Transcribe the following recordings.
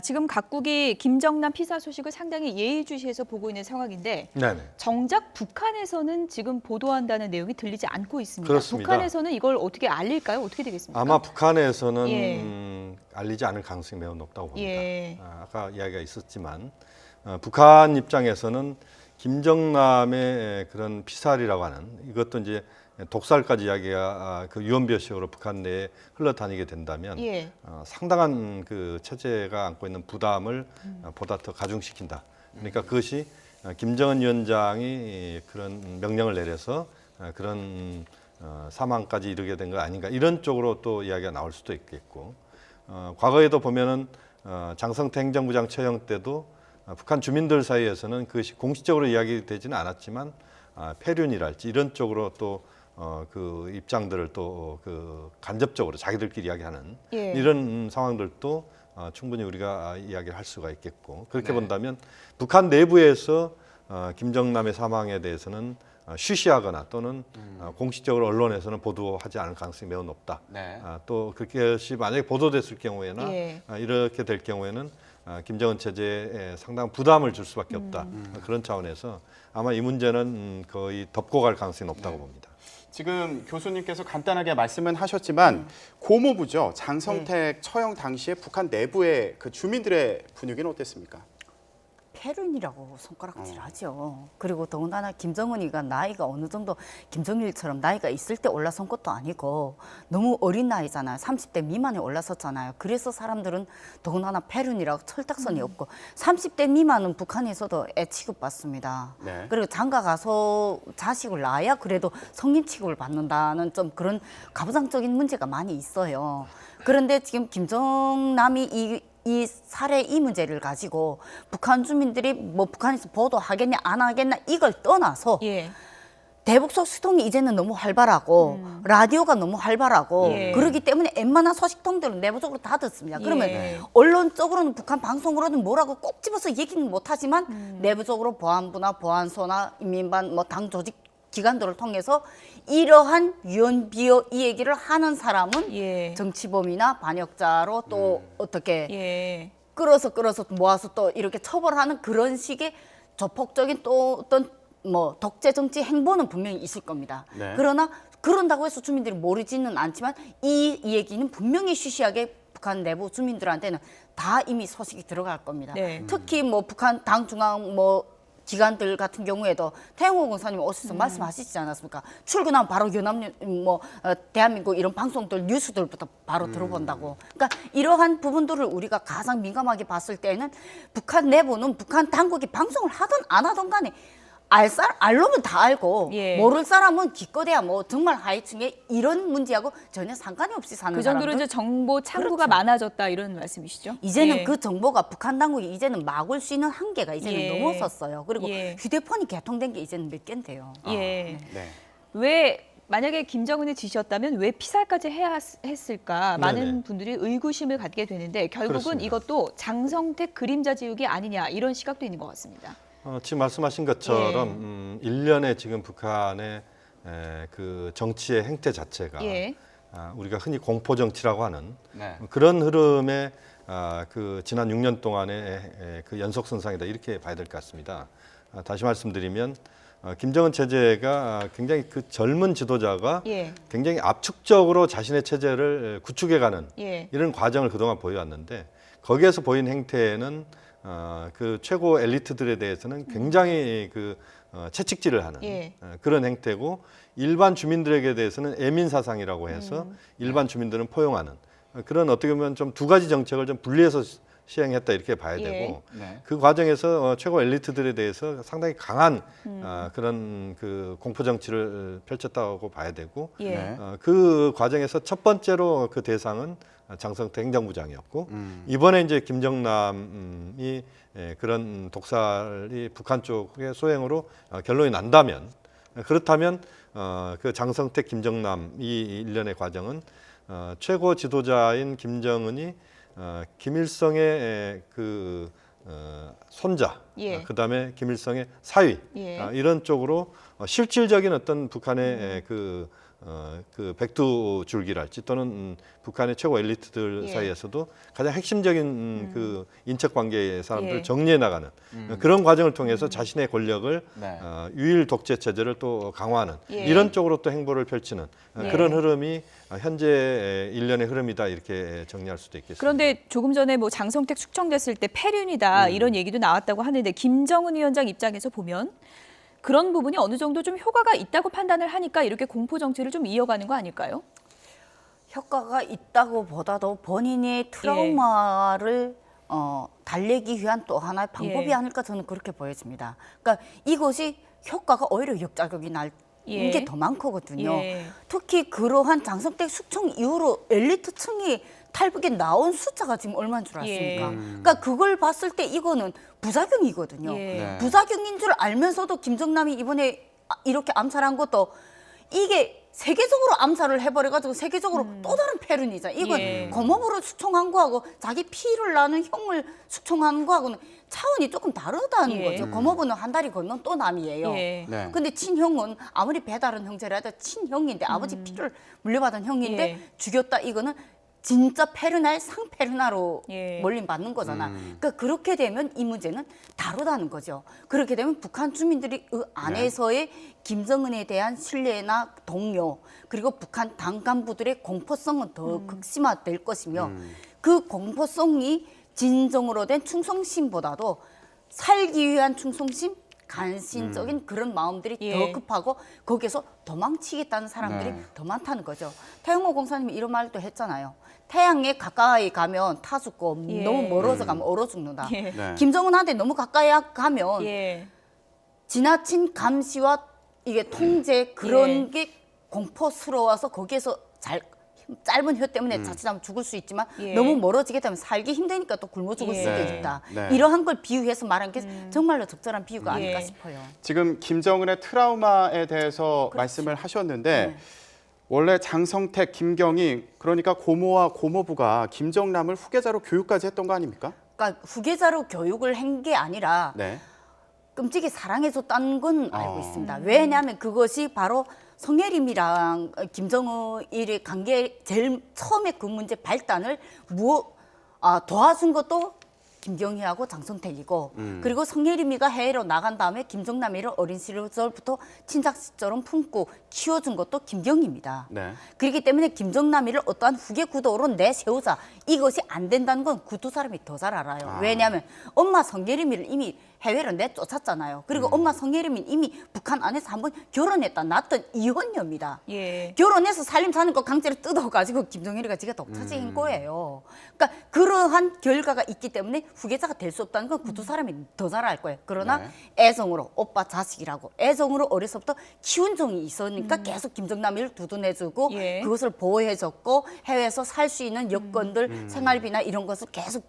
지금 각국이 김정남 피살 소식을 상당히 예의주시해서 보고 있는 상황인데 네네. 정작 북한에서는 지금 보도한다는 내용이 들리지 않고 있습니다. 그렇습니다. 북한에서는 이걸 어떻게 알릴까요? 어떻게 되겠습니까? 아마 북한에서는 예. 알리지 않을 가능성이 매우 높다고 봅니다. 예. 아까 이야기가 있었지만 북한 입장에서는 김정남의 그런 피살이라고 하는 이것도 이제 독살까지 이야기가 그 유언비어식으로 북한 내에 흘러다니게 된다면 예. 상당한 그 체제가 안고 있는 부담을 보다 더 가중시킨다. 그러니까 그것이 김정은 위원장이 그런 명령을 내려서 그런 사망까지 이르게 된 거 아닌가 이런 쪽으로 또 이야기가 나올 수도 있겠고 과거에도 보면은 장성태 행정부장 처형 때도 북한 주민들 사이에서는 그것이 공식적으로 이야기되지는 않았지만 폐륜이랄지 이런 쪽으로 또 그 입장들을 또 그 간접적으로 자기들끼리 이야기하는 예. 이런 상황들도 충분히 우리가 이야기를 할 수가 있겠고 그렇게 본다면 북한 내부에서 김정남의 사망에 대해서는 쉬쉬하거나 또는 공식적으로 언론에서는 보도하지 않을 가능성이 매우 높다. 네. 또 그것이 만약에 보도됐을 경우에나 예. 이렇게 될 경우에는 김정은 체제에 상당한 부담을 줄 수밖에 없다. 그런 차원에서 아마 이 문제는 거의 덮고 갈 가능성이 높다고 봅니다. 지금 교수님께서 간단하게 말씀은 하셨지만 고모부죠. 장성택 처형 당시에 북한 내부의 그 주민들의 분위기는 어땠습니까? 폐륜이라고 손가락질하죠. 그리고 더군다나 김정은이가 나이가 어느 정도 김정일처럼 나이가 있을 때 올라선 것도 아니고 너무 어린 나이잖아요. 30대 미만에 올라섰잖아요. 그래서 사람들은 더군다나 폐륜이라고 철딱선이 없고 30대 미만은 북한에서도 애 취급받습니다. 네. 그리고 장가 가서 자식을 낳아야 그래도 성인 취급을 받는다는 좀 그런 가부장적인 문제가 많이 있어요. 그런데 지금 김정남이 이 살해 이 문제를 가지고 북한 주민들이 뭐 북한에서 보도하겠냐 안 하겠냐 이걸 떠나서 예. 대북 소식통이 이제는 너무 활발하고 라디오가 너무 활발하고 예. 그러기 때문에 웬만한 소식통들은 내부적으로 다 듣습니다. 그러면 예. 언론적으로는 북한 방송으로는 뭐라고 꼭 집어서 얘기는 못하지만 내부적으로 보안부나 보안소나 인민반 뭐 당 조직 기관들을 통해서 이러한 유언비어 이 얘기를 하는 사람은 예. 정치범이나 반역자로 또 어떻게 예. 끌어서 모아서 또 이렇게 처벌하는 그런 식의 조폭적인 또 어떤 뭐 독재 정치 행보는 분명히 있을 겁니다. 네. 그러나 그런다고 해서 주민들이 모르지는 않지만 이 얘기는 분명히 쉬쉬하게 북한 내부 주민들한테는 다 이미 소식이 들어갈 겁니다. 네. 특히 뭐 북한 당 중앙 뭐 기관들 같은 경우에도 태영호 권사님 오셔서 말씀하시지 않았습니까? 출근하면 바로 연합 뭐 대한민국 이런 방송들 뉴스들부터 바로 들어본다고. 그러니까 이러한 부분들을 우리가 가장 민감하게 봤을 때는 북한 내부는 북한 당국이 방송을 하든 안 하든 간에 알려면 다 알고 예. 모를 사람은 기껏해야 뭐 정말 하위층에 이런 문제하고 전혀 상관이 없이 사는 그 정도로 사람들. 이제 정보 창구가 그렇죠. 많아졌다 이런 말씀이시죠? 이제는 예. 그 정보가 북한 당국이 이제는 막을 수 있는 한계가 이제는 예. 넘어섰어요. 그리고 예. 휴대폰이 개통된 게 이제는 몇 개인데요. 예. 네. 왜 만약에 김정은이 지시였다면 왜 피살까지 해야 했을까? 많은 네네. 분들이 의구심을 갖게 되는데 결국은 그렇습니다. 이것도 장성택 그림자 지우기 아니냐 이런 시각도 있는 것 같습니다. 지금 말씀하신 것처럼 일련의 지금 북한의 그 정치의 행태 자체가 예. 우리가 흔히 공포 정치라고 하는 네. 그런 흐름에 그 지난 6년 동안의 그 연속선상이다 이렇게 봐야 될 것 같습니다. 다시 말씀드리면 김정은 체제가 굉장히 그 젊은 지도자가 예. 굉장히 압축적으로 자신의 체제를 구축해가는 예. 이런 과정을 그동안 보여왔는데 거기에서 보인 행태는 그 최고 엘리트들에 대해서는 굉장히 그 채찍질을 하는 예. 그런 행태고 일반 주민들에게 대해서는 애민 사상이라고 해서 일반 주민들은 포용하는 그런 어떻게 보면 좀 두 가지 정책을 좀 분리해서 시행했다 이렇게 봐야 예. 되고 네. 그 과정에서 최고 엘리트들에 대해서 상당히 강한 그런 그 공포 정치를 펼쳤다고 봐야 되고 예. 네. 그 과정에서 첫 번째로 그 대상은 장성태 행정부장이었고 이번에 이제 김정남이 그런 독살이 북한 쪽의 소행으로 결론이 난다면 그렇다면 그 장성태 김정남 이 일련의 과정은 최고 지도자인 김정은이 김일성의 그 손자, 예. 그다음에 김일성의 사위 예. 이런 쪽으로 실질적인 어떤 북한의 그 그 백두줄기랄지 또는 북한의 최고 엘리트들 예. 사이에서도 가장 핵심적인 그 인척 관계의 사람들을 예. 정리해 나가는 그런 과정을 통해서 자신의 권력을 네. 유일 독재 체제를 또 강화하는 예. 이런 쪽으로 또 행보를 펼치는 예. 그런 흐름이 현재 일련의 흐름이다 이렇게 정리할 수도 있겠습니다. 그런데 조금 전에 뭐 장성택 숙청됐을 때 패륜이다 이런 얘기도 나왔다고 하는데 김정은 위원장 입장에서 보면 그런 부분이 어느 정도 좀 효과가 있다고 판단을 하니까 이렇게 공포 정치를 좀 이어가는 거 아닐까요? 효과가 있다고 보다도 본인의 트라우마를 달래기 위한 또 하나의 방법이 예. 아닐까 저는 그렇게 보여집니다. 그러니까 이것이 효과가 오히려 역작용이 날 예. 게 더 많거든요. 예. 특히 그러한 장성택 숙청 이후로 엘리트층이 탈북에 나온 숫자가 지금 얼마인 줄 아십니까? 예. 그러니까 그걸 봤을 때 이거는 부작용이거든요. 예. 네. 부작용인 줄 알면서도 김정남이 이번에 이렇게 암살한 것도 이게 세계적으로 암살을 해버려가지고 세계적으로 또 다른 패륜이잖아. 이건 예. 검업으로 숙청한 거하고 자기 피를 나는 형을 숙청하는 거하고는 차원이 조금 다르다는 예. 거죠. 검업은 한 다리 건넌 또 남이에요. 예. 네. 근데 친형은 아무리 배다른 형제라도 친형인데 아버지 피를 물려받은 형인데 예. 죽였다 이거는 진짜 페르나의 상페르나로 예. 몰림받는 거잖아. 그러니까 그렇게 되면 이 문제는 다르다는 거죠. 그렇게 되면 북한 주민들이 그 안에서의 김정은에 대한 신뢰나 동요 그리고 북한 당 간부들의 공포성은 더 극심화될 것이며 그 공포성이 진정으로 된 충성심보다도 살기 위한 충성심 간신적인 그런 마음들이 예. 더 급하고 거기에서 도망치겠다는 사람들이 네. 더 많다는 거죠. 태영호 공사님이 이런 말도 했잖아요. 태양에 가까이 가면 타 죽고 예. 너무 멀어져 가면 얼어 죽는다. 예. 네. 김정은한테 너무 가까이 가면 예. 지나친 감시와 이게 통제 그런 예. 게 공포스러워서 거기에서 짧은 혀 때문에 자칫하면 죽을 수 있지만 예. 너무 멀어지게 되면 살기 힘드니까 또 굶어 죽을 예. 수도 네. 있다. 네. 이러한 걸 비유해서 말한 게 정말로 적절한 비유가 아닐까 예. 싶어요. 지금 김정은의 트라우마에 대해서 말씀을 하셨는데 원래 장성택, 김경희 그러니까 고모와 고모부가 김정남을 후계자로 교육까지 했던 거 아닙니까? 그러니까 후계자로 교육을 한 게 아니라 네. 끔찍이 사랑해줬다는 건 알고 어. 있습니다. 왜냐하면 그것이 바로 성혜림이랑 김정일의 관계 제일 처음에 그 문제 발단을 도와준 것도 김경희하고 장성택이고 그리고 성혜림이가 해외로 나간 다음에 김정남이를 어린 시절부터 친자식처럼 품고 키워준 것도 김경희입니다. 네. 그렇기 때문에 김정남이를 어떠한 후계 구도로 내세우자 이것이 안 된다는 건 그 두 사람이 더 잘 알아요. 왜냐하면 엄마 성혜림이를 이미 해외로 내쫓았잖아요. 그리고 엄마 성혜림이 이미 북한 안에서 한번 결혼했다 낳았던 이혼녀입니다. 예. 결혼해서 살림 사는 거 강제로 뜯어가지고 김정일이가 지가 독차지인 거예요. 그러니까 그러한 결과가 있기 때문에 후계자가 될 수 없다는 건 그 두 사람이 더 잘 알 거예요. 그러나 네. 애정으로 오빠 자식이라고 애정으로 어려서부터 키운 종이 있으니까 계속 김정남이를 두둔해주고 예. 그것을 보호해줬고 해외에서 살 수 있는 여건들 생활비나 이런 것을 계속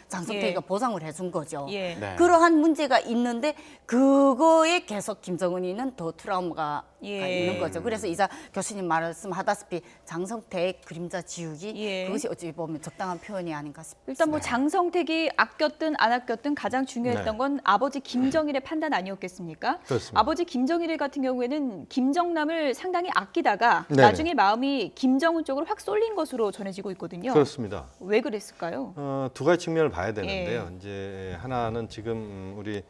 장성택이가 예. 보상을 해준 거죠. 예. 네. 그러한 문제가 있는데 그거에 계속 김정은이는 더 트라우마가 예. 있는 거죠. 그래서 이사 교수님 말씀하다시피 장성택 그림자 지우기 예. 그것이 어찌 보면 적당한 표현이 아닌가 싶습니다. 일단 뭐 장성택이 아꼈든 안 아꼈든 가장 중요했던 네. 건 아버지 김정일의 판단 아니었겠습니까? 그렇습니다. 아버지 김정일 같은 경우에는 김정남을 상당히 아끼다가 네네. 나중에 마음이 김정은 쪽으로 확 쏠린 것으로 전해지고 있거든요. 그렇습니다. 왜 그랬을까요? 두 가지 측면을 봐야 되는데요. 이제 하나는 지금 우리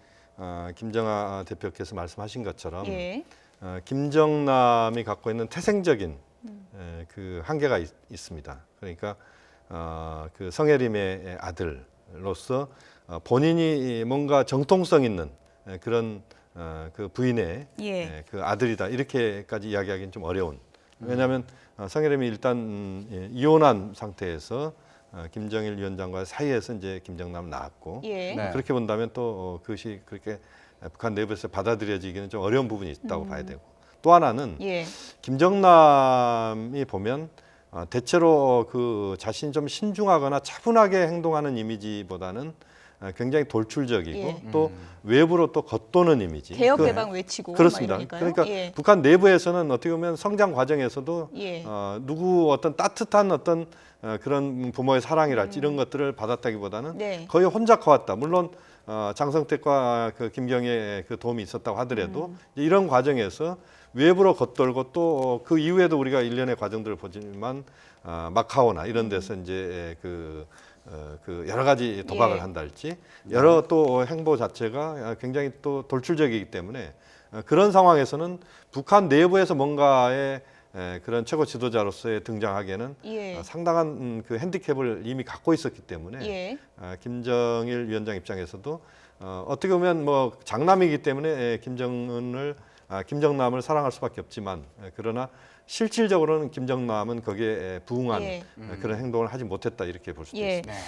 김정아 대표께서 말씀하신 것처럼 예. 김정남이 갖고 있는 태생적인 그 한계가 있습니다. 그러니까 그 성혜림의 아들로서 본인이 뭔가 정통성 있는 그런 그 부인의 예. 그 아들이다 이렇게까지 이야기하기는 좀 어려운. 왜냐하면 성혜림이 일단 이혼한 상태에서 김정일 위원장과 사이에서 이제 김정남 낳았고 예. 네. 그렇게 본다면 또 그것이 그렇게 북한 내부에서 받아들여지기는 좀 어려운 부분이 있다고 봐야 되고 또 하나는 예. 김정남이 보면 대체로 그 자신이 좀 신중하거나 차분하게 행동하는 이미지보다는 굉장히 돌출적이고 예. 또 외부로 또 겉도는 이미지. 개혁 그- 개방 외치고 그렇습니다. 막 이러니까요. 그러니까 예. 북한 내부에서는 어떻게 보면 성장 과정에서도 예. 누구 어떤 따뜻한 어떤 그런 부모의 사랑이랄지 이런 것들을 받았다기보다는 네. 거의 혼자 커왔다. 물론 장성택과 그 김경희의 그 도움이 있었다고 하더라도 이제 이런 과정에서 외부로 겉돌고 또 그 이후에도 우리가 일련의 과정들을 보지만 마카오나 이런 데서 이제 그 여러 가지 도박을 예. 한달지 여러 또 행보 자체가 굉장히 또 돌출적이기 때문에 그런 상황에서는 북한 내부에서 뭔가의 그런 최고 지도자로서의 등장하기에는 예. 상당한 그 핸디캡을 이미 갖고 있었기 때문에 예. 김정일 위원장 입장에서도 어떻게 보면 뭐 장남이기 때문에 김정남을 사랑할 수밖에 없지만 그러나 실질적으로는 김정남은 거기에 부응한 예. 그런 행동을 하지 못했다 이렇게 볼 수도 예. 있습니다. 네.